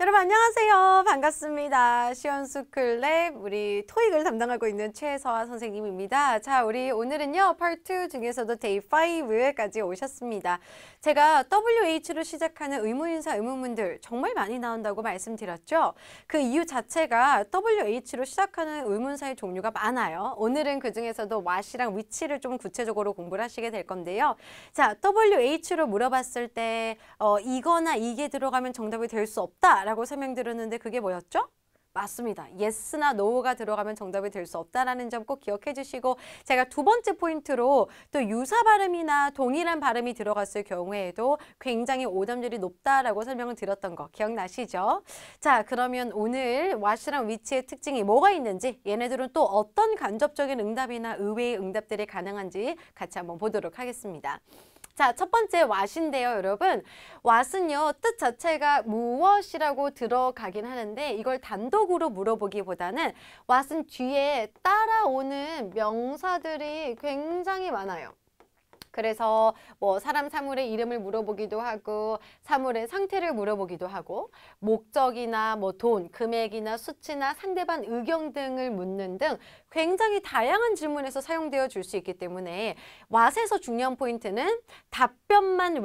여러분 안녕하세요. 반갑습니다. 시원스쿨랩 우리 토익을 담당하고 있는 최서아 선생님입니다. 자, 우리 오늘은요. 파트 2 중에서도 데이 5까지 오셨습니다. 제가 WH로 시작하는 의무인사 의문문들 정말 많이 나온다고 말씀드렸죠. 그 이유 자체가 WH로 시작하는 의문사의 종류가 많아요. 오늘은 그 중에서도 what이랑 which를 좀 구체적으로 공부를 하시게 될 건데요. 자, WH로 물어봤을 때 이거나 이게 들어가면 정답이 될 수 없다 라고 설명드렸는데 그게 뭐였죠? 맞습니다. yes나 no가 들어가면 정답이 될 수 없다라는 점 꼭 기억해 주시고 제가 두 번째 포인트로 또 유사 발음이나 동일한 발음이 들어갔을 경우에도 굉장히 오답률이 높다라고 설명을 드렸던 거 기억나시죠? 자, 그러면 오늘 what이랑 which의 특징이 뭐가 있는지 얘네들은 또 어떤 간접적인 응답이나 의외의 응답들이 가능한지 같이 한번 보도록 하겠습니다. 자, 첫 번째 what인데요, 여러분. what은요, 뜻 자체가 무엇이라고 들어가긴 하는데 이걸 단독으로 물어보기보다는 what은 뒤에 따라오는 명사들이 굉장히 많아요. 그래서 뭐 사람 사물의 이름을 물어보기도 하고 사물의 상태를 물어보기도 하고 목적이나 뭐 돈, 금액이나 수치나 상대방 의견 등을 묻는 등 굉장히 다양한 질문에서 사용되어 줄 수 있기 때문에 what에서 중요한 포인트는 답변만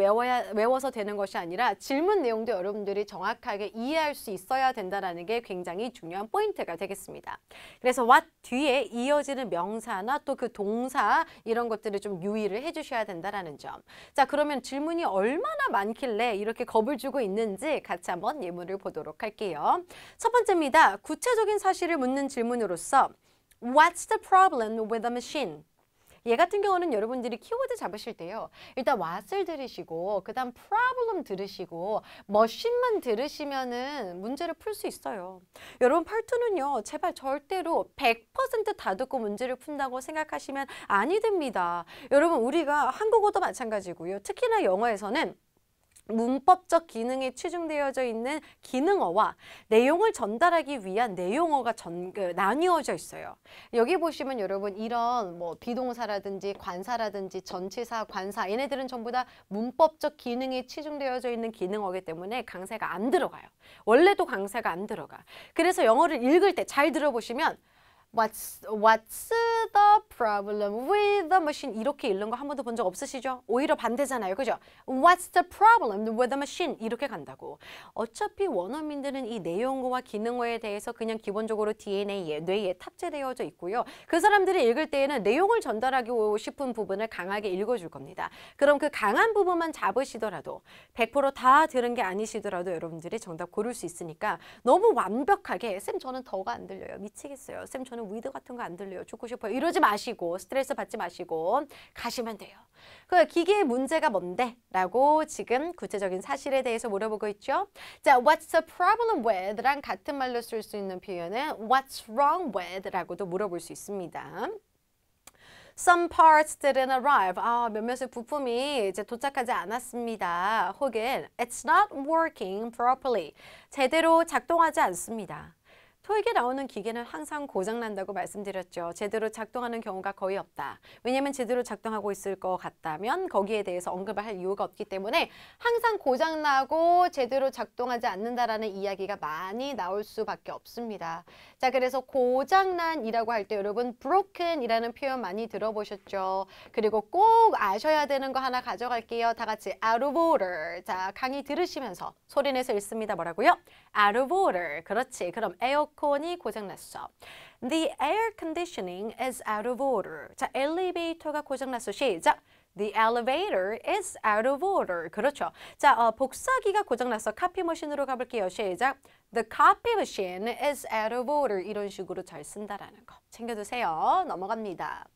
외워서 되는 것이 아니라 질문 내용도 여러분들이 정확하게 이해할 수 있어야 된다는 게 굉장히 중요한 포인트가 되겠습니다. 그래서 what 뒤에 이어지는 명사나 또 그 동사 이런 것들을 좀 유의를 해주셔야 된다라는 점. 자, 그러면 질문이 얼마나 많길래 이렇게 겁을 주고 있는지 같이 한번 예문을 보도록 할게요. 첫 번째입니다. 구체적인 사실을 묻는 질문으로서 What's the problem with the machine? 얘 같은 경우는 여러분들이 키워드 잡으실 때요. 일단 what을 들으시고 그 다음 problem 들으시고 machine만 들으시면은 문제를 풀 수 있어요. 여러분 파트는요. 제발 절대로 100% 다 듣고 문제를 푼다고 생각하시면 아니 됩니다. 여러분 우리가 한국어도 마찬가지고요. 특히나 영어에서는 문법적 기능에 치중되어져 있는 기능어와 내용을 전달하기 위한 내용어가 나뉘어져 있어요. 여기 보시면 여러분 이런 뭐 비동사라든지 관사라든지 전치사, 관사 얘네들은 전부 다 문법적 기능에 치중되어져 있는 기능어이기 때문에 강세가 안 들어가요. 원래도 강세가 안 들어가. 그래서 영어를 읽을 때 잘 들어보시면 What's the problem with the machine? 이렇게 읽는 거 한 번도 본 적 없으시죠? 오히려 반대잖아요. 그죠? What's the problem with the machine? 이렇게 간다고. 어차피 원어민들은 이 내용어와 기능어에 대해서 그냥 기본적으로 DNA에, 뇌에 탑재되어져 있고요. 그 사람들이 읽을 때에는 내용을 전달하고 싶은 부분을 강하게 읽어줄 겁니다. 그럼 그 강한 부분만 잡으시더라도 100%다 들은 게 아니시더라도 여러분들이 정답 고를 수 있으니까 너무 완벽하게 쌤 저는 더가 안 들려요. 미치겠어요. 쌤 저는 위드 같은 거 안 들려요. 죽고 싶어요. 이러지 마시고 스트레스 받지 마시고 가시면 돼요. 그 기계의 문제가 뭔데? 라고 지금 구체적인 사실에 대해서 물어보고 있죠. 자, what's the problem with? 랑 같은 말로 쓸 수 있는 표현은 what's wrong with? 라고도 물어볼 수 있습니다. Some parts didn't arrive. 몇몇의 부품이 이제 도착하지 않았습니다. 혹은 it's not working properly. 제대로 작동하지 않습니다. 토익에 나오는 기계는 항상 고장난다고 말씀드렸죠. 제대로 작동하는 경우가 거의 없다. 왜냐하면 제대로 작동하고 있을 것 같다면 거기에 대해서 언급을 할 이유가 없기 때문에 항상 고장나고 제대로 작동하지 않는다라는 이야기가 많이 나올 수밖에 없습니다. 자, 그래서 고장난이라고 할 때 여러분 broken이라는 표현 많이 들어보셨죠. 그리고 꼭 아셔야 되는 거 하나 가져갈게요. 다 같이 out of order. 자, 강의 들으시면서 소리내서 읽습니다. 뭐라고요? out of order. 그렇지. 그럼 에어컨이 고장났어. The air conditioning is out of order. 자, 엘리베이터가 고장났어. 시작. The elevator is out of order. 그렇죠. 자, 복사기가 고장났어. 카피 머신으로 가볼게요. 시작. The copy machine is out of order. 이런 식으로 잘 쓴다라는 거 챙겨두세요. 넘어갑니다.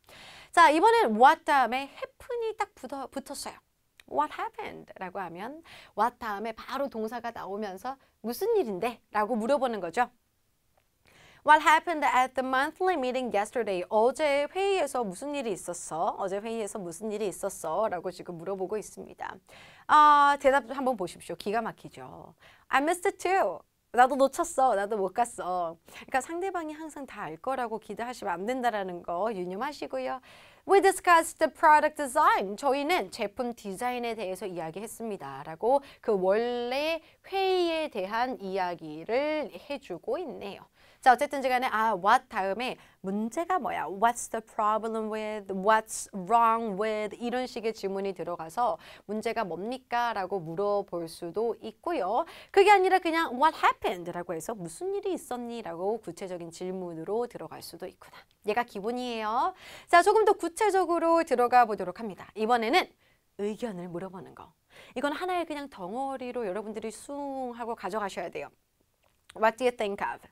자, 이번엔 what 다음에 happen이 딱 붙었어요. What happened? 라고 하면 what 다음에 바로 동사가 나오면서 무슨 일인데? 라고 물어보는 거죠. What happened at the monthly meeting yesterday? 어제 회의에서 무슨 일이 있었어? 어제 회의에서 무슨 일이 있었어? 라고 지금 물어보고 있습니다. 대답 한번 보십시오. 기가 막히죠. I missed it too. 나도 놓쳤어. 나도 못 갔어. 그러니까 상대방이 항상 다 알 거라고 기대하시면 안 된다라는 거 유념하시고요. We discussed the product design. 저희는 제품 디자인에 대해서 이야기했습니다. 라고 그 원래 회의에 대한 이야기를 해주고 있네요. 자, 어쨌든 간에 what 다음에 문제가 뭐야? What's the problem with? What's wrong with? 이런 식의 질문이 들어가서 문제가 뭡니까? 라고 물어볼 수도 있고요. 그게 아니라 그냥 what happened? 라고 해서 무슨 일이 있었니? 라고 구체적인 질문으로 들어갈 수도 있구나. 얘가 기본이에요. 자, 조금 더 구체적으로 들어가 보도록 합니다. 이번에는 의견을 물어보는 거. 이건 하나의 그냥 덩어리로 여러분들이 숭 하고 가져가셔야 돼요. What do you think of?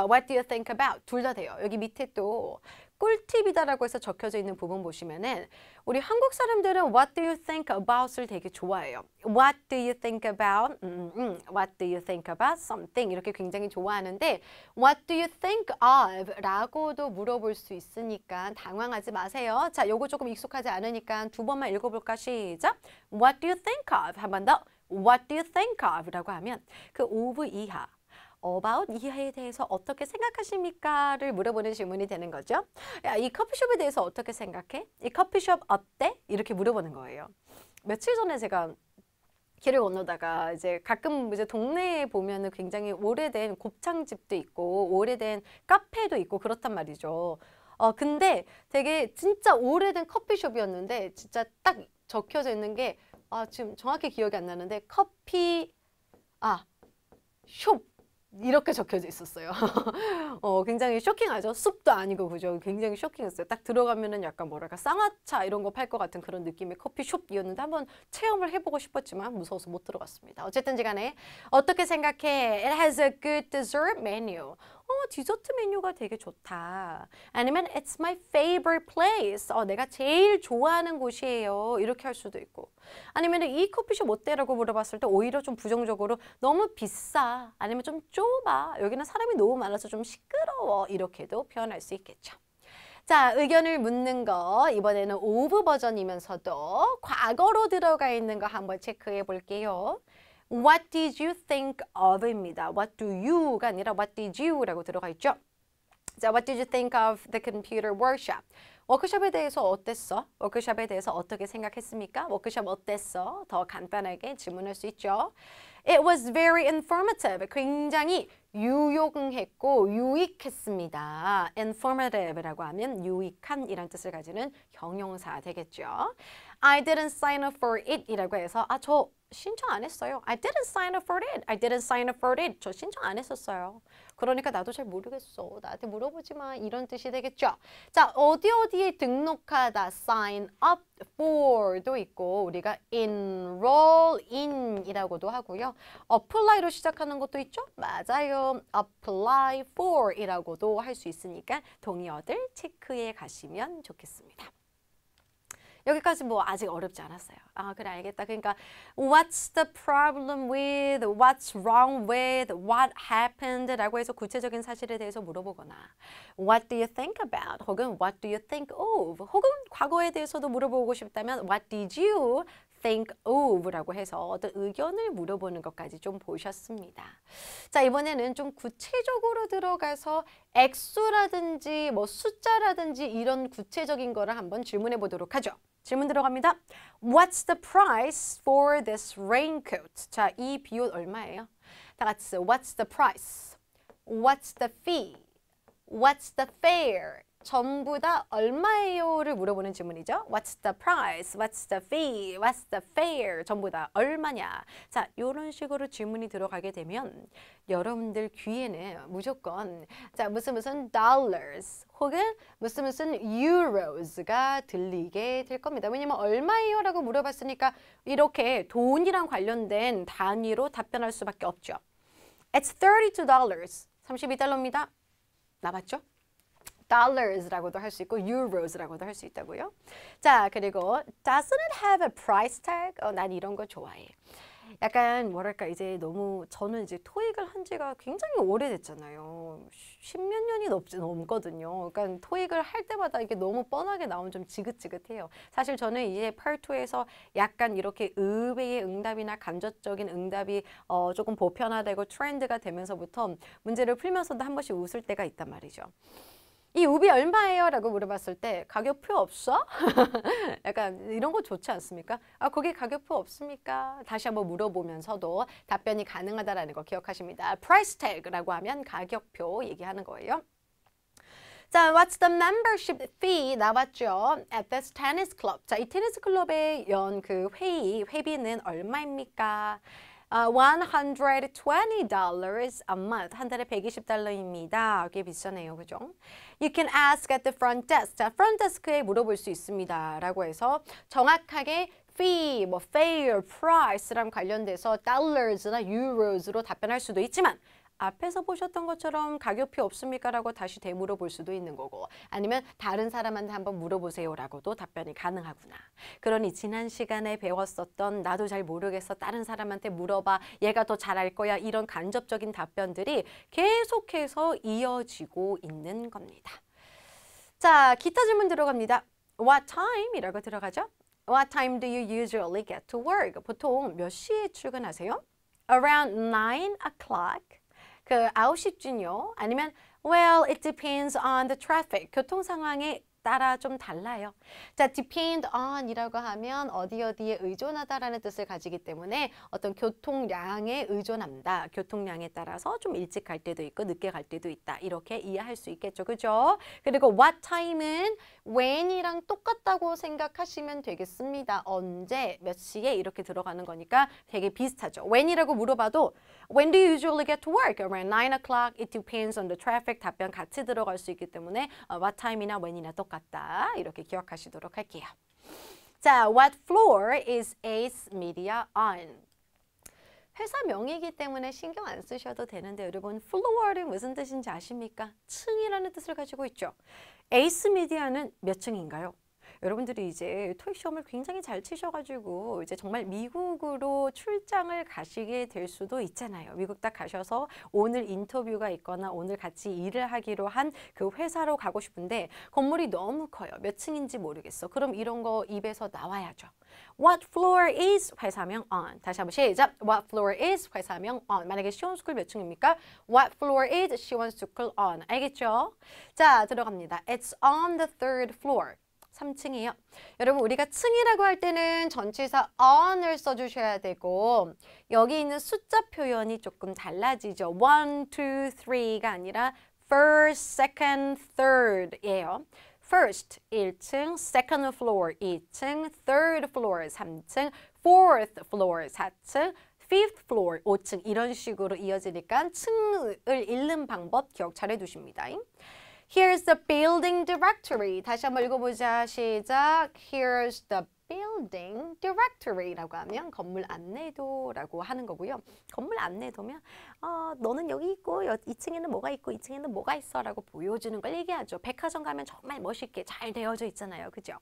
What do you think about? 둘 다 돼요. 여기 밑에 또 꿀팁이다라고 해서 적혀져 있는 부분 보시면은 우리 한국 사람들은 What do you think about을 되게 좋아해요. What do you think about? What do you think about something? 이렇게 굉장히 좋아하는데 What do you think of? 라고도 물어볼 수 있으니까 당황하지 마세요. 자, 요거 조금 익숙하지 않으니까 두 번만 읽어볼까? 시작! What do you think of? 한 번 더. What do you think of? 라고 하면 그 of 이하 about 이하에 대해서 어떻게 생각하십니까?를 물어보는 질문이 되는 거죠. 야, 이 커피숍에 대해서 어떻게 생각해? 이 커피숍 어때? 이렇게 물어보는 거예요. 며칠 전에 제가 길을 건너다가 이제 가끔 이제 동네에 보면은 굉장히 오래된 곱창집도 있고 오래된 카페도 있고 그렇단 말이죠. 근데 되게 진짜 오래된 커피숍이었는데 진짜 딱 적혀져 있는 게 지금 정확히 기억이 안 나는데 숍 이렇게 적혀져 있었어요. 굉장히 쇼킹하죠. 숲도 아니고 그죠. 굉장히 쇼킹했어요. 딱 들어가면은 약간 뭐랄까 쌍화차 이런 거 팔 것 같은 그런 느낌의 커피숍이었는데 한번 체험을 해보고 싶었지만 무서워서 못 들어갔습니다. 어쨌든 간에 어떻게 생각해? It has a good dessert menu. 디저트 메뉴가 되게 좋다. 아니면 It's my favorite place. 내가 제일 좋아하는 곳이에요. 이렇게 할 수도 있고. 아니면 이 커피숍 어때라고 물어봤을 때 오히려 좀 부정적으로 너무 비싸. 아니면 좀 좁아. 여기는 사람이 너무 많아서 좀 시끄러워. 이렇게도 표현할 수 있겠죠. 자, 의견을 묻는 거 이번에는 of 버전이면서도 과거로 들어가 있는 거 한번 체크해 볼게요. What did you think of입니다. What do you가 아니라 What did you라고 들어가 있죠. 자, What did you think of the computer workshop? 워크숍에 대해서 어땠어? 워크숍에 대해서 어떻게 생각했습니까? 워크숍 어땠어? 더 간단하게 질문할 수 있죠. It was very informative. 굉장히 유용했고 유익했습니다. informative라고 하면 유익한 이란 뜻을 가지는 형용사 되겠죠. I didn't sign up for it 이라고 해서 저 신청 안 했어요. I didn't sign up for it. I didn't sign up for it. 저 신청 안 했었어요. 그러니까 나도 잘 모르겠어. 나한테 물어보지 마. 이런 뜻이 되겠죠. 자, 어디에 등록하다 sign up for도 있고 우리가 enroll in 이라고도 하고요. apply로 시작하는 것도 있죠? 맞아요. apply for 이라고도 할 수 있으니까 동의어들 체크해 가시면 좋겠습니다. 여기까지 뭐 아직 어렵지 않았어요. 그래 알겠다. 그러니까 what's the problem with, what's wrong with, what happened 라고 해서 구체적인 사실에 대해서 물어보거나 what do you think about 혹은 what do you think of 혹은 과거에 대해서도 물어보고 싶다면 what did you think of 라고 해서 어떤 의견을 물어보는 것까지 좀 보셨습니다. 자, 이번에는 좀 구체적으로 들어가서 액수라든지 뭐 숫자라든지 이런 구체적인 거를 한번 질문해 보도록 하죠. 질문 들어갑니다. What's the price for this raincoat? 자, 이 비옷 얼마예요? 다 같이 What's the price? What's the fee? What's the fare? 전부 다 얼마예요를 물어보는 질문이죠. What's the price? What's the fee? What's the fare? 전부 다 얼마냐? 자, 이런 식으로 질문이 들어가게 되면 여러분들 귀에는 무조건 자 무슨 dollars 혹은 무슨 euros가 들리게 될 겁니다. 왜냐면 얼마예요? 라고 물어봤으니까 이렇게 돈이랑 관련된 단위로 답변할 수밖에 없죠. It's $32. $32입니다. 나왔죠? dollars라고도 할 수 있고 euros라고도 할 수 있다고요. 자, 그리고 doesn't it have a price tag? 난 이런 거 좋아해. 약간 뭐랄까 이제 너무 저는 이제 토익을 한 지가 굉장히 오래됐잖아요. 10몇 년이 넘거든요. 그러니까 토익을 할 때마다 이게 너무 뻔하게 나오면 좀 지긋지긋해요. 사실 저는 이제 파트2에서 약간 이렇게 의외의 응답이나 간접적인 응답이 조금 보편화되고 트렌드가 되면서부터 문제를 풀면서도 한 번씩 웃을 때가 있단 말이죠. 이 우비 얼마예요? 라고 물어봤을 때 가격표 없어? 약간 이런 거 좋지 않습니까? 아, 거기 가격표 없습니까? 다시 한번 물어보면서도 답변이 가능하다는 거 기억하십니다. price tag라고 하면 가격표 얘기하는 거예요. 자, what's the membership fee 나왔죠? At this tennis club. 자, 이 테니스 클럽의 연 그 회비는 얼마입니까? $120 a month. 한 달에 $120입니다. 꽤 비싸네요. 그죠? You can ask at the front desk. 자, front desk에 물어볼 수 있습니다. 라고 해서 정확하게 fee, 뭐 fare, price랑 관련돼서 dollars나 euros로 답변할 수도 있지만 앞에서 보셨던 것처럼 가격표 없습니까? 라고 다시 되물어볼 수도 있는 거고 아니면 다른 사람한테 한번 물어보세요 라고도 답변이 가능하구나. 그러니 지난 시간에 배웠었던 나도 잘 모르겠어 다른 사람한테 물어봐 얘가 더 잘 알 거야 이런 간접적인 답변들이 계속해서 이어지고 있는 겁니다. 자, 기타 질문 들어갑니다. What time? 이라고 들어가죠. What time do you usually get to work? 보통 몇 시에 출근하세요? Around 9 o'clock. 그 9시쯤요. 아니면 well, it depends on the traffic. 교통 상황에 따라 좀 달라요. 자, depend on 이라고 하면 어디에 의존하다라는 뜻을 가지기 때문에 어떤 교통량에 의존한다. 교통량에 따라서 좀 일찍 갈 때도 있고 늦게 갈 때도 있다. 이렇게 이해할 수 있겠죠. 그죠? 그리고 what time은 when이랑 똑같다고 생각하시면 되겠습니다. 언제, 몇 시에 이렇게 들어가는 거니까 되게 비슷하죠. when이라고 물어봐도 when do you usually get to work? Around 9 o'clock. It depends on the traffic. 답변 같이 들어갈 수 있기 때문에 what time이나 when이나 똑같다. 이렇게 기억하시도록 할게요. 자, what floor is Ace Media on? 회사명이기 때문에 신경 안 쓰셔도 되는데 여러분 floor은 무슨 뜻인지 아십니까? 층이라는 뜻을 가지고 있죠. Ace Media는 몇 층인가요? 여러분들이 이제 토익 시험을 굉장히 잘 치셔가지고 이제 정말 미국으로 출장을 가시게 될 수도 있잖아요. 미국 딱 가셔서 오늘 인터뷰가 있거나 오늘 같이 일을 하기로 한 그 회사로 가고 싶은데 건물이 너무 커요. 몇 층인지 모르겠어. 그럼 이런 거 입에서 나와야죠. What floor is 회사명 on. 다시 한번 시작. What floor is 회사명 on. 만약에 시원스쿨 몇 층입니까? What floor is 시원스쿨 on. 알겠죠? 자, 들어갑니다. It's on the third floor. 3층이에요. 여러분 우리가 층이라고 할 때는 전치사 on을 써주셔야 되고 여기 있는 숫자 표현이 조금 달라지죠. 1, 2, 3가 아니라 first, second, third이에요. First 1층, second floor 2층, third floor 3층, fourth floor 4층, fifth floor 5층 이런 식으로 이어지니까 층을 읽는 방법 기억 잘 해두십니다. Here's the building directory. 다시 한번 읽어보자. 시작. Here's the building directory라고 하면 건물 안내도라고 하는 거고요. 건물 안내도면 너는 여기 있고 2층에는 뭐가 있고 2층에는 뭐가 있어 라고 보여주는 걸 얘기하죠. 백화점 가면 정말 멋있게 잘 되어져 있잖아요. 그죠?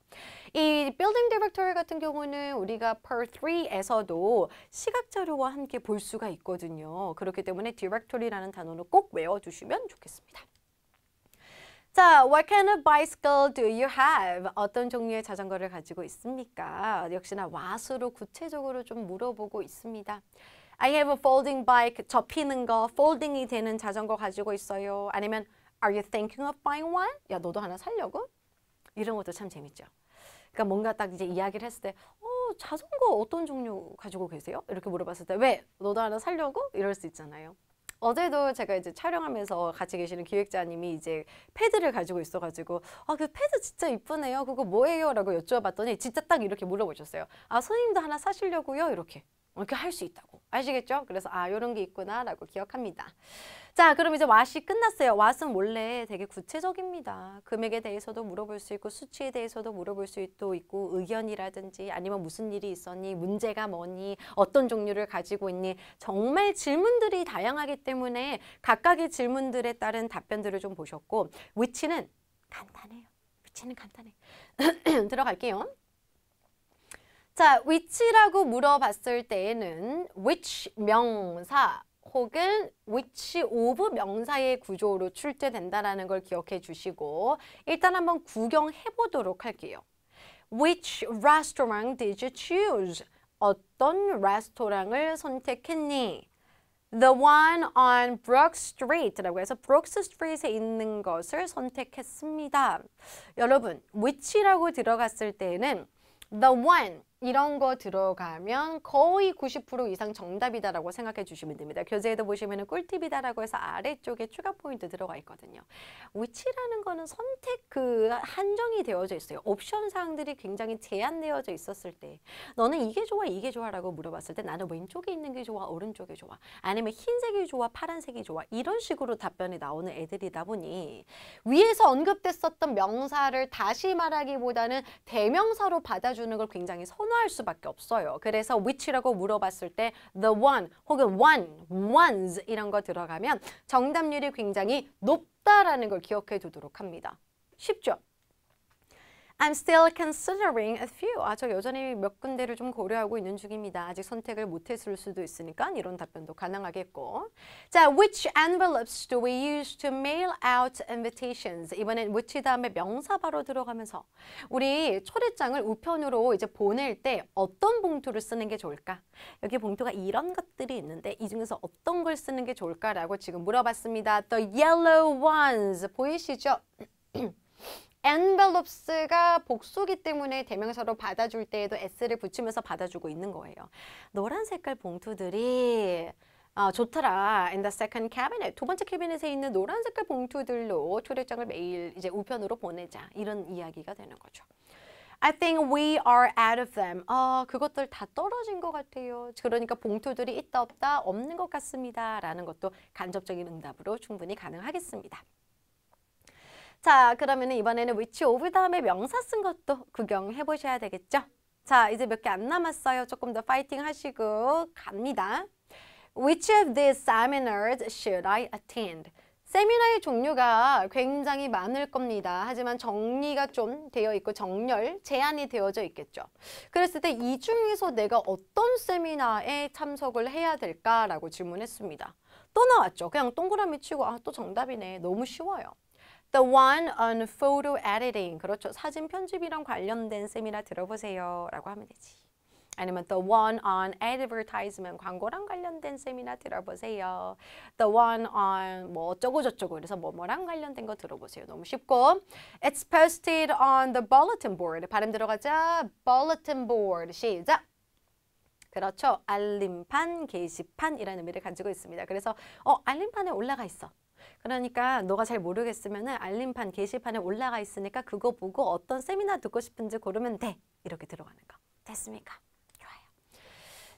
이 building directory 같은 경우는 우리가 per 3에서도 시각자료와 함께 볼 수가 있거든요. 그렇기 때문에 directory라는 단어는 꼭 외워두시면 좋겠습니다. 자, what kind of bicycle do you have? 어떤 종류의 자전거를 가지고 있습니까? 역시나 what으로 구체적으로 좀 물어보고 있습니다. I have a folding bike. 접히는 거, folding이 되는 자전거 가지고 있어요. 아니면 are you thinking of buying one? 야, 너도 하나 사려고? 이런 것도 참 재밌죠. 그러니까 뭔가 딱 이제 이야기를 했을 때 자전거 어떤 종류 가지고 계세요? 이렇게 물어봤을 때 왜? 너도 하나 사려고? 이럴 수 있잖아요. 어제도 제가 이제 촬영하면서 같이 계시는 기획자님이 이제 패드를 가지고 있어가지고 그 패드 진짜 이쁘네요. 그거 뭐예요? 라고 여쭤봤더니 진짜 딱 이렇게 물어보셨어요. 선생님도 하나 사시려고요? 이렇게 할 수 있다고. 아시겠죠? 그래서 이런 게 있구나 라고 기억합니다. 자, 그럼 이제 what이 끝났어요. what은 원래 되게 구체적입니다. 금액에 대해서도 물어볼 수 있고 수치에 대해서도 물어볼 수도 있고 의견이라든지 아니면 무슨 일이 있었니? 문제가 뭐니? 어떤 종류를 가지고 있니? 정말 질문들이 다양하기 때문에 각각의 질문들에 따른 답변들을 좀 보셨고 which는 간단해요. which는 간단해. 들어갈게요. 자, which라고 물어봤을 때에는 which 명사 혹은 which of 명사의 구조로 출제된다는 걸 기억해 주시고 일단 한번 구경해 보도록 할게요. Which restaurant did you choose? 어떤 레스토랑을 선택했니? The one on Brook Street라고 해서 브룩스 스트리트에 있는 것을 선택했습니다. 여러분, which라고 들어갔을 때는 the one 이런 거 들어가면 거의 90% 이상 정답이다라고 생각해 주시면 됩니다. 교재에도 보시면 꿀팁이다라고 해서 아래쪽에 추가 포인트 들어가 있거든요. which라는 거는 선택 한정이 되어져 있어요. 옵션 사항들이 굉장히 제한되어져 있었을 때 너는 이게 좋아 이게 좋아라고 물어봤을 때 나는 왼쪽에 있는 게 좋아 오른쪽에 좋아 아니면 흰색이 좋아 파란색이 좋아 이런 식으로 답변이 나오는 애들이다 보니 위에서 언급됐었던 명사를 다시 말하기보다는 대명사로 받아주는 걸 굉장히 선호할 수밖에 없어요. 그래서 which라고 물어봤을 때 the one 혹은 ones 이런 거 들어가면 정답률이 굉장히 높다라는 걸 기억해 두도록 합니다. 쉽죠? I'm still considering a few. 저 여전히 몇 군데를 좀 고려하고 있는 중입니다. 아직 선택을 못했을 수도 있으니까 이런 답변도 가능하겠고. 자, which envelopes do we use to mail out invitations? 이번엔 which 다음에 명사 바로 들어가면서 우리 초대장을 우편으로 이제 보낼 때 어떤 봉투를 쓰는 게 좋을까? 여기 봉투가 이런 것들이 있는데 이 중에서 어떤 걸 쓰는 게 좋을까라고 지금 물어봤습니다. The yellow ones 보이시죠? envelopes가 복수기 때문에 대명사로 받아줄 때에도 s를 붙이면서 받아주고 있는 거예요. 노란 색깔 봉투들이 좋더라. In the second cabinet. 두 번째 캐비넷에 있는 노란 색깔 봉투들로 초대장을 매일 이제 우편으로 보내자. 이런 이야기가 되는 거죠. I think we are out of them. 그것들 다 떨어진 것 같아요. 그러니까 봉투들이 있다 없다 없는 것 같습니다. 라는 것도 간접적인 응답으로 충분히 가능하겠습니다. 자, 그러면 이번에는 which of 다음에 명사 쓴 것도 구경해 보셔야 되겠죠? 자, 이제 몇 개 안 남았어요. 조금 더 파이팅 하시고 갑니다. Which of these seminars should I attend? 세미나의 종류가 굉장히 많을 겁니다. 하지만 정리가 좀 되어 있고 정렬, 제한이 되어져 있겠죠. 그랬을 때 이 중에서 내가 어떤 세미나에 참석을 해야 될까라고 질문했습니다. 또 나왔죠. 그냥 동그라미 치고 또 정답이네. 너무 쉬워요. The one on photo editing. 그렇죠. 사진 편집이랑 관련된 세미나 들어보세요. 라고 하면 되지. 아니면 the one on advertisement. 광고랑 관련된 세미나 들어보세요. The one on 뭐 어쩌고 저쩌고. 그래서 뭐뭐랑 관련된 거 들어보세요. 너무 쉽고. It's posted on the bulletin board. 발음 들어가자. bulletin board. 시작. 그렇죠. 알림판, 게시판이라는 의미를 가지고 있습니다. 그래서 알림판에 올라가 있어. 그러니까 너가 잘 모르겠으면 알림판, 게시판에 올라가 있으니까 그거 보고 어떤 세미나 듣고 싶은지 고르면 돼. 이렇게 들어가는 거. 됐습니까? 좋아요.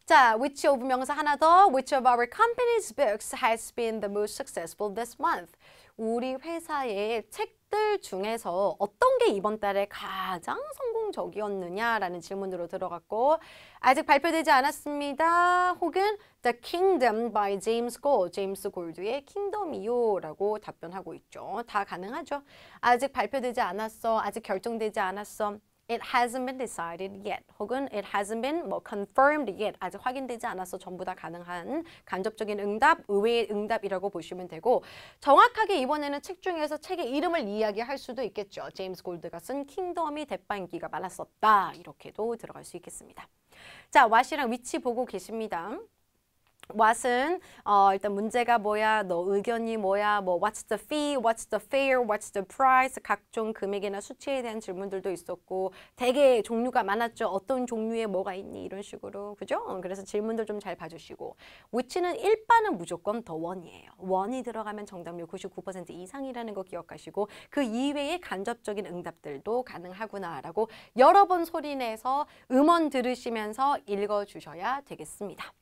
자, which of 명사 하나 더. Which of our company's books has been the most successful this month? 우리 회사의 책들 중에서 어떤 게 이번 달에 가장 성공적이었느냐라는 질문으로 들어갔고 아직 발표되지 않았습니다. 혹은 The Kingdom by James Gold, 제임스 골드의 킹덤이요 라고 답변하고 있죠. 다 가능하죠. 아직 발표되지 않았어. 아직 결정되지 않았어. It hasn't been decided yet. 혹은 it hasn't been confirmed yet. 아직 확인되지 않아서 전부 다 가능한 간접적인 응답, 의외의 응답이라고 보시면 되고 정확하게 이번에는 책 중에서 책의 이름을 이야기할 수도 있겠죠. 제임스 골드가 쓴 킹덤이 대파 인기가 많았었다. 이렇게도 들어갈 수 있겠습니다. 자, what이랑 which 보고 계십니다. what은 일단 문제가 뭐야, 너 의견이 뭐야, 뭐 what's the fee, what's the fare, what's the price 각종 금액이나 수치에 대한 질문들도 있었고 되게 종류가 많았죠. 어떤 종류의 뭐가 있니 이런 식으로 그죠? 그래서 질문들 좀 잘 봐주시고 which는 1반은 무조건 the one이에요. one이 들어가면 정답률 99% 이상이라는 거 기억하시고 그 이외의 간접적인 응답들도 가능하구나라고 여러 번 소리내서 음원 들으시면서 읽어주셔야 되겠습니다.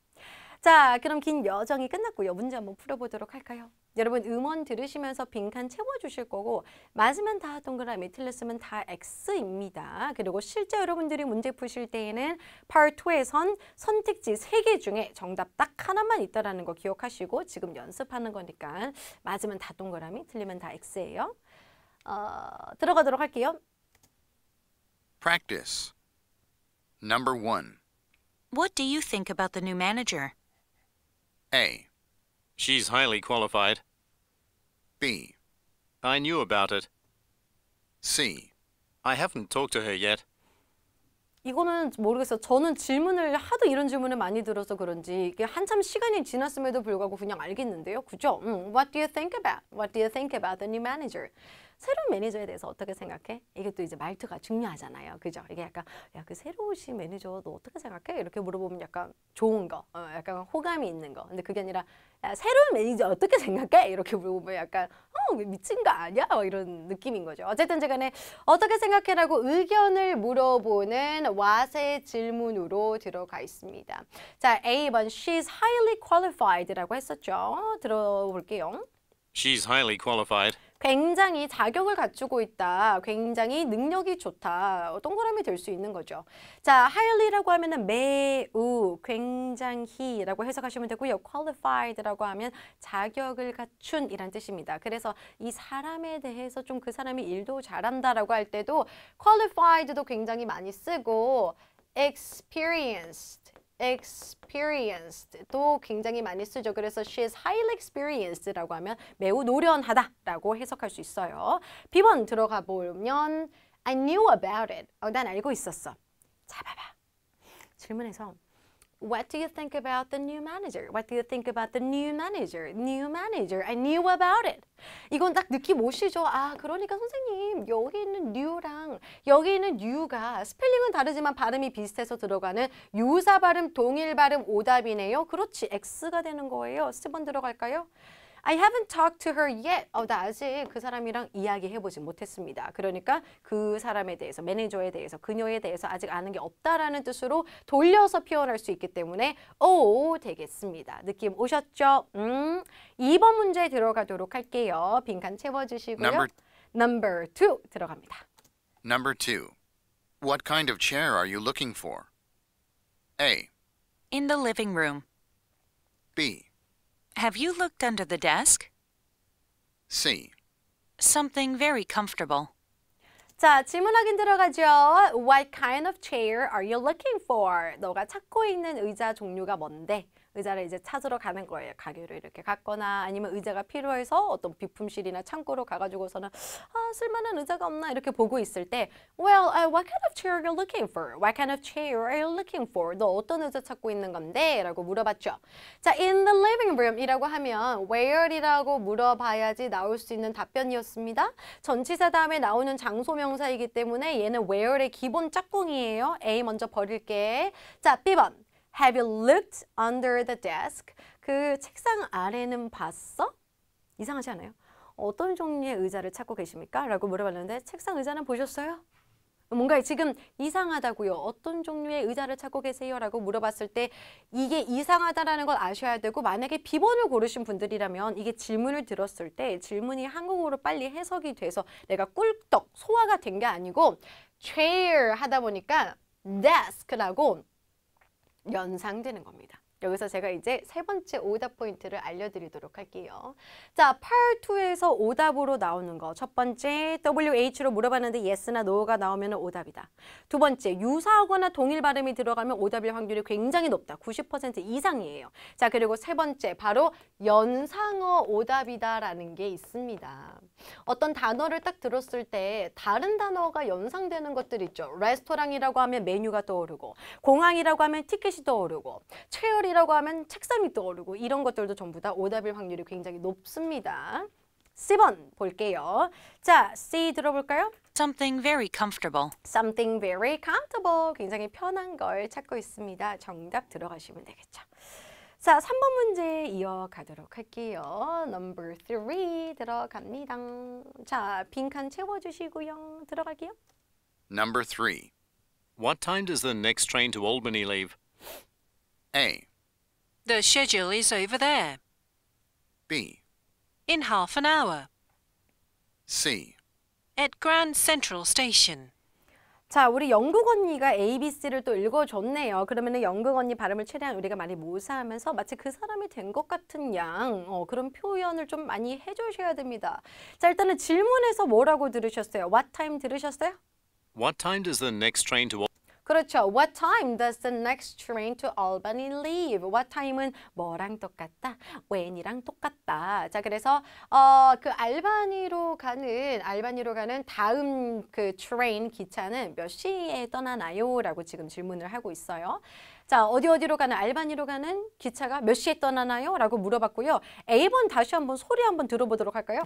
자, 그럼 긴 여정이 끝났고요. 문제 한번 풀어보도록 할까요? 여러분 음원 들으시면서 빈칸 채워주실 거고 맞으면 다 동그라미, 틀렸으면 다 X입니다. 그리고 실제 여러분들이 문제 푸실 때에는 Part 2에선 선택지 3개 중에 정답 딱 하나만 있다는 거 기억하시고 지금 연습하는 거니까 맞으면 다 동그라미, 틀리면 다 X예요. 들어가도록 할게요. Practice. Number 1. What do you think about the new manager? A. She's highly qualified. B. I knew about it. C. I haven't talked to her yet. 이거는 모르겠어요. 저는 질문을 하도 이런 질문을 많이 들어서 그런지 이게 한참 시간이 지났음에도 불구하고 그냥 알겠는데요. 그죠? What do you think about? What do you think about the new manager? 새로운 매니저에 대해서 어떻게 생각해? 이게 또 이제 말투가 중요하잖아요. 그죠? 이게 약간 야, 그 새로 오신 매니저 너 어떻게 생각해? 이렇게 물어보면 약간 좋은 거, 약간 호감이 있는 거. 근데 그게 아니라 야, 새로운 매니저 어떻게 생각해? 이렇게 물어보면 약간 미친 거 아니야? 이런 느낌인 거죠. 어쨌든 간에 어떻게 생각해라고 의견을 물어보는 what의 질문으로 들어가 있습니다. 자, A번 she's highly qualified라고 했었죠. 들어볼게요. She's highly qualified. 굉장히 자격을 갖추고 있다. 굉장히 능력이 좋다. 동그라미 될 수 있는 거죠. 자, highly라고 하면은 매우, 굉장히라고 해석하시면 되고요. qualified라고 하면 자격을 갖춘 이란 뜻입니다. 그래서 이 사람에 대해서 좀 그 사람이 일도 잘한다라고 할 때도 qualified도 굉장히 많이 쓰고 experienced도 굉장히 많이 쓰죠. 그래서 she is highly experienced라고 하면 매우 노련하다라고 해석할 수 있어요. B번 들어가 보면 I knew about it. 난 알고 있었어. 자, 봐봐. 질문에서 What do you think about the new manager? What do you think about the new manager? New manager. I knew about it. 이건 딱 느낌 오시죠? 아, 그러니까 선생님 여기 있는 new랑 여기 있는 new가 스펠링은 다르지만 발음이 비슷해서 들어가는 유사 발음, 동일 발음 오답이네요. 그렇지, X가 되는 거예요. 10번 들어갈까요? I haven't talked to her yet. 나 아직 그 사람이랑 이야기해보지 못했습니다. 그러니까 그 사람에 대해서, 매니저에 대해서, 그녀에 대해서 아직 아는 게 없다라는 뜻으로 돌려서 표현할 수 있기 때문에 O 되겠습니다. 느낌 오셨죠? 2번 문제 들어가도록 할게요. 빈칸 채워주시고요. Number 2 들어갑니다. Number 2. What kind of chair are you looking for? A. In the living room. B. Have you looked under the desk? C. Something very comfortable. 자, 질문 확인 들어가죠. What kind of chair are you looking for? 너가 찾고 있는 의자 종류가 뭔데? 의자를 이제 찾으러 가는 거예요. 가게로 이렇게 갔거나 아니면 의자가 필요해서 어떤 비품실이나 창고로 가가지고서는 쓸만한 의자가 없나 이렇게 보고 있을 때 Well, what kind of chair are you looking for? What kind of chair are you looking for? 너 어떤 의자 찾고 있는 건데? 라고 물어봤죠. 자, in the living room 이라고 하면 where이라고 물어봐야지 나올 수 있는 답변이었습니다. 전치사 다음에 나오는 장소 명사이기 때문에 얘는 where의 기본 짝꿍이에요. A 먼저 버릴게. 자, B번. Have you looked under the desk? 그 책상 아래는 봤어? 이상하지 않아요? 어떤 종류의 의자를 찾고 계십니까? 라고 물어봤는데 책상 의자는 보셨어요? 뭔가 지금 이상하다고요. 어떤 종류의 의자를 찾고 계세요? 라고 물어봤을 때 이게 이상하다라는 걸 아셔야 되고 만약에 B번을 고르신 분들이라면 이게 질문을 들었을 때 질문이 한국어로 빨리 해석이 돼서 내가 꿀떡 소화가 된 게 아니고 chair 하다 보니까 desk라고 연상되는 겁니다. 여기서 제가 이제 세 번째 오답 포인트를 알려드리도록 할게요. 자, Part 2에서 오답으로 나오는 거. 첫 번째, WH로 물어봤는데 yes나 no가 나오면 오답이다. 두 번째, 유사하거나 동일 발음이 들어가면 오답일 확률이 굉장히 높다. 90% 이상이에요. 자, 그리고 세 번째, 바로 연상어 오답이다라는 게 있습니다. 어떤 단어를 딱 들었을 때 다른 단어가 연상되는 것들 있죠. 레스토랑이라고 하면 메뉴가 떠오르고, 공항이라고 하면 티켓이 떠오르고, 체어리라고 하면 책상이 떠오르고 이런 것들도 전부 다 오답일 확률이 굉장히 높습니다. C번 볼게요. 자, C 들어볼까요? Something very comfortable. Something very comfortable. 굉장히 편한 걸 찾고 있습니다. 정답 들어가시면 되겠죠. 자, 3번 문제 이어가도록 할게요. Number 3 들어갑니다. 자, 빈칸 채워주시고요. 들어갈게요. Number 3. What time does the next train to Albany leave? A. The schedule is over there. B. In half an hour. C. At Grand Central Station. 자, 우리 영국 언니가 ABC를 또 읽어줬네요. 그러면 영국 언니 발음을 최대한 우리가 많이 모사하면서 마치 그 사람이 된 것 같은 양 그런 표현을 좀 많이 해주셔야 됩니다. 자, 일단은 질문에서 뭐라고 들으셨어요? What time 들으셨어요? What time does the next train to 그렇죠. What time does the next train to Albany leave? What time은 뭐랑 똑같다? when이랑 똑같다. 자, 그래서 그 알바니로 가는 다음 그 train 기차는 몇 시에 떠나나요? 라고 지금 질문을 하고 있어요. 자, 어디로 가는 알바니로 가는 기차가 몇 시에 떠나나요? 라고 물어봤고요. A번 다시 한번 소리 한번 들어보도록 할까요?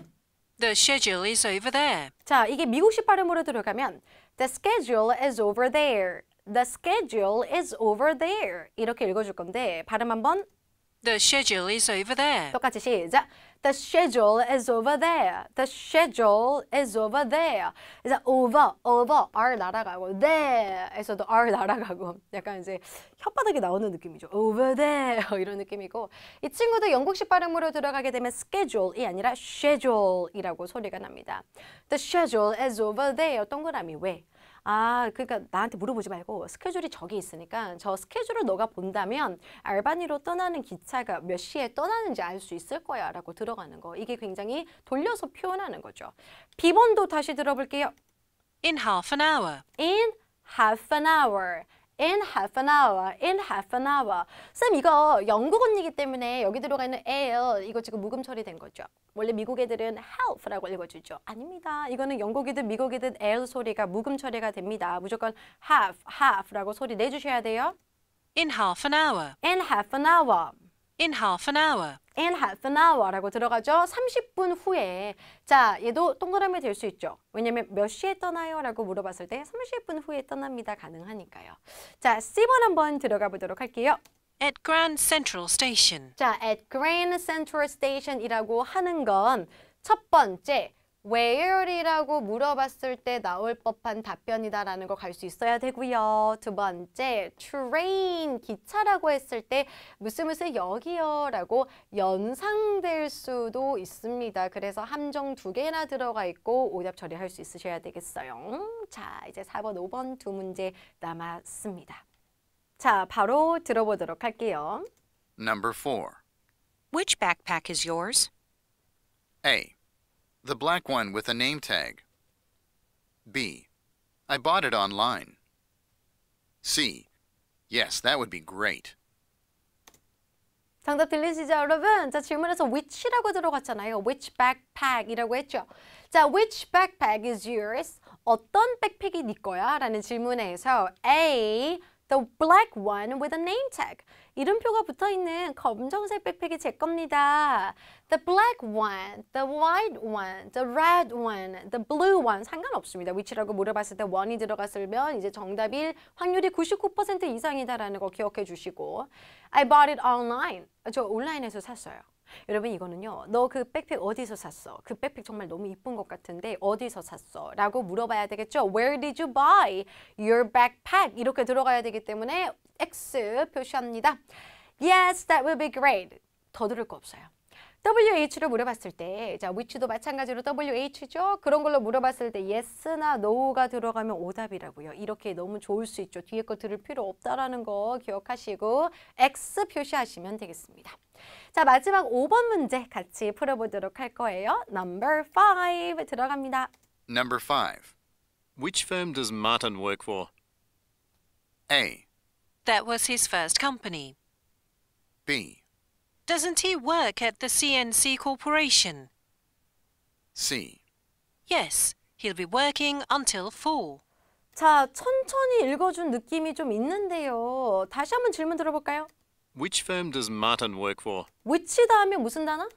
The schedule is over there. 자, 이게 미국식 발음으로 들어가면 The schedule is over there. The schedule is over there. 이렇게 읽어줄 건데 발음 한번 The schedule is over there. 똑같이 시작. The schedule is over there. The schedule is over there. 그래서 over, R 날아가고 there에서도 R 날아가고 약간 이제 혓바닥이 나오는 느낌이죠. over there 이런 느낌이고 이 친구도 영국식 발음으로 들어가게 되면 schedule이 아니라 schedule이라고 소리가 납니다. The schedule is over there. 동그라미 왜? 아, 그러니까 나한테 물어보지 말고 스케줄이 저기 있으니까 저 스케줄을 너가 본다면 알바니로 떠나는 기차가 몇 시에 떠나는지 알 수 있을 거야 라고 들어가는 거. 이게 굉장히 돌려서 표현하는 거죠. B번도 다시 들어볼게요. In half an hour. In half an hour. In half an hour, in half an hour. 쌤 이거 영국 언니기 때문에 여기 들어가 있는 L 이거 지금 묵음 처리된 거죠. 원래 미국 애들은 help라고 읽어주죠. 아닙니다. 이거는 영국이든 미국이든 L 소리가 묵음 처리가 됩니다. 무조건 half라고 소리 내주셔야 돼요. In half an hour. In half an hour. In half an hour. In half an hour라고 들어가죠. 30분 후에. 자, 얘도 동그라미 될 수 있죠. 왜냐면 몇 시에 떠나요? 라고 물어봤을 때 30분 후에 떠납니다. 가능하니까요. 자, C번 한번 들어가 보도록 할게요. At Grand Central Station. 자, at Grand Central Station이라고 하는 건 첫 번째, where이라고 물어봤을 때 나올 법한 답변이다라는 거 갈 수 있어야 되고요. 두 번째, train, 기차라고 했을 때 무슨 여기요 라고 연상될 수도 있습니다. 그래서 함정 2개나 들어가 있고 오답 처리할 수 있으셔야 되겠어요. 자, 이제 4번, 5번 두 문제 남았습니다. 자, 바로 들어보도록 할게요. Number 4. Which backpack is yours? A. The black one with a name tag. B. I bought it online. C. Yes, that would be great. 정답 들리시죠, 여러분? 자, 질문에서 which라고 들어갔잖아요. Which backpack이라고 했죠. 자, which backpack is yours? 어떤 백팩이 네 거야? 라는 질문에서 A. The black one with a name tag. 이름표가 붙어있는 검정색 백팩이 제 겁니다. The black one, the white one, the red one, the blue one 상관없습니다. which라고 물어봤을 때 one이 들어갔으면 이제 정답일 확률이 99% 이상이다라는 거 기억해 주시고 I bought it online. 저 온라인에서 샀어요. 여러분 이거는요. 너 그 백팩 어디서 샀어? 그 백팩 정말 너무 이쁜 것 같은데 어디서 샀어? 라고 물어봐야 되겠죠. Where did you buy your backpack? 이렇게 들어가야 되기 때문에 X 표시합니다. Yes, that will be great. 더 들을 거 없어요. WH를 물어봤을 때, 자, which도 마찬가지로 WH죠? 그런 걸로 물어봤을 때 yes나 no가 들어가면 오답이라고요. 이렇게 너무 좋을 수 있죠. 뒤에 거 들을 필요 없다라는 거 기억하시고 X 표시하시면 되겠습니다. 자, 마지막 5번 문제 같이 풀어보도록 할 거예요. Number 5 들어갑니다. Number 5. Which firm does Martin work for? A. That was his first company. B. Doesn't he work at the CNC Corporation? C. Yes, he'll be working until fall. 자, 천천히 읽어준 느낌이 좀 있는데요. 다시 한번 질문 들어볼까요? Which firm does Martin work for? which 다음에 무슨 단어?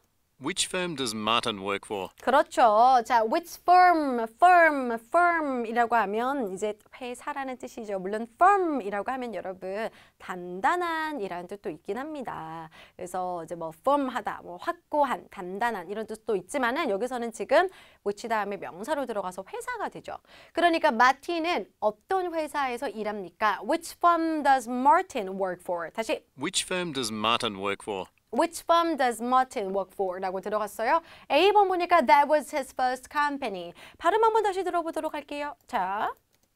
Which firm does Martin work for? 그렇죠. 자, which firm이라고 하면 이제 회사라는 뜻이죠. 물론 firm이라고 하면 여러분 단단한이라는 뜻도 있긴 합니다. 그래서 이제 뭐 firm하다, 뭐 확고한, 단단한 이런 뜻도 있지만은 여기서는 지금 which 다음에 명사로 들어가서 회사가 되죠. 그러니까 마틴은 어떤 회사에서 일합니까? Which firm does Martin work for? 다시 Which firm does Martin work for? Which firm does Martin work for? 라고 들어갔어요. A번 보니까 that was his first company. 발음 한번 다시 들어보도록 할게요. 자,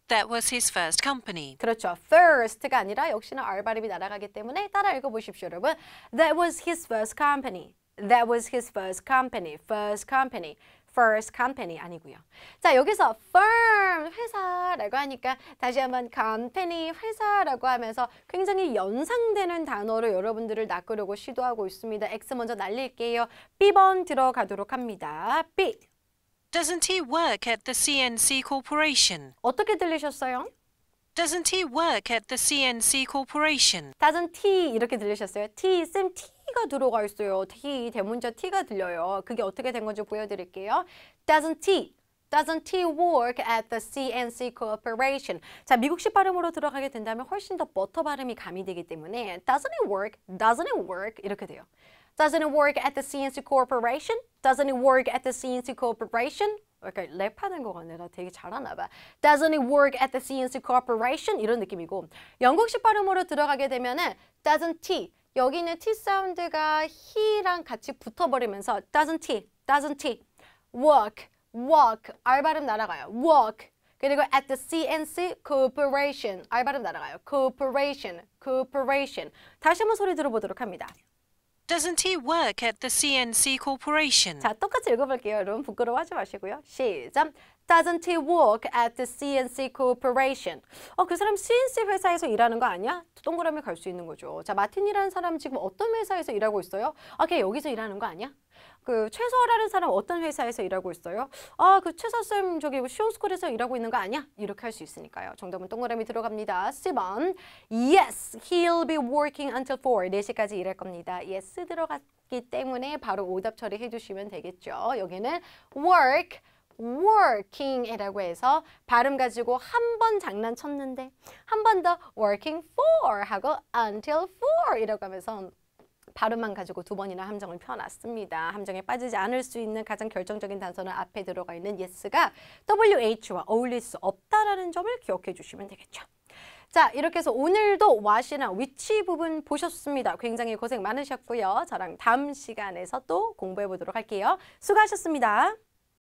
That was his first company. 그렇죠. first가 아니라 역시나 R 발음이 날아가기 때문에 따라 읽어보십시오, 여러분. That was his first company. That was his first company. First company. first company 아니고요. 자, 여기서 firm 회사라고 하니까 다시 한번 company 회사라고 하면서 굉장히 연상되는 단어로 여러분들을 낚으려고 시도하고 있습니다. X 먼저 날릴게요. B번 들어가도록 합니다. B. Doesn't he work at the CNC Corporation? 어떻게 들리셨어요? Doesn't he work at the CNC Corporation? doesn't he 이렇게 들리셨어요? T, 쌤 T가 들어가 있어요. T, 대문자 T가 들려요. 그게 어떻게 된 건지 보여드릴게요. Doesn't he work at the CNC Corporation? 자, 미국식 발음으로 들어가게 된다면 훨씬 더 버터 발음이 가미되기 때문에 doesn't it work 이렇게 돼요. Doesn't it work at the CNC Corporation? Doesn't it work at the CNC Corporation? 그러니까 랩하는 거가 내가 되게 잘하나 봐. Doesn't it work at the CNC Corporation? 이런 느낌이고 영국식 발음으로 들어가게 되면은 doesn't he 여기 있는 T 사운드가 he랑 같이 붙어버리면서 doesn't he work R 발음 날아가요. work 그리고 at the CNC Corporation R 발음 날아가요. corporation 다시 한번 소리 들어보도록 합니다. Doesn't he work at the CNC Corporation? 자, 똑같이 읽어볼게요. 여러분 부끄러워하지 마시고요. 시작. Doesn't he work at the CNC Corporation? 그 사람 CNC 회사에서 일하는 거 아니야? 동그라미 갈 수 있는 거죠. 자, 마틴이라는 사람 지금 어떤 회사에서 일하고 있어요? 걔 여기서 일하는 거 아니야? 그 최서라는 사람 어떤 회사에서 일하고 있어요? 그 최서쌤 저기 시온스쿨에서 일하고 있는 거 아니야? 이렇게 할 수 있으니까요. 정답은 동그라미 들어갑니다. 10번. Yes, he'll be working until 4. 4시까지 일할 겁니다. Yes 들어갔기 때문에 바로 오답 처리해 주시면 되겠죠. 여기는 working이라고 해서 발음 가지고 한 번 장난쳤는데 한 번 더 working for 하고 until 4 이라고 하면서 발음만 가지고 두 번이나 함정을 펴놨습니다. 함정에 빠지지 않을 수 있는 가장 결정적인 단서는 앞에 들어가 있는 yes가 WH와 어울릴 수 없다라는 점을 기억해 주시면 되겠죠. 자, 이렇게 해서 오늘도 what이나 which 부분 보셨습니다. 굉장히 고생 많으셨고요. 저랑 다음 시간에서 또 공부해 보도록 할게요. 수고하셨습니다.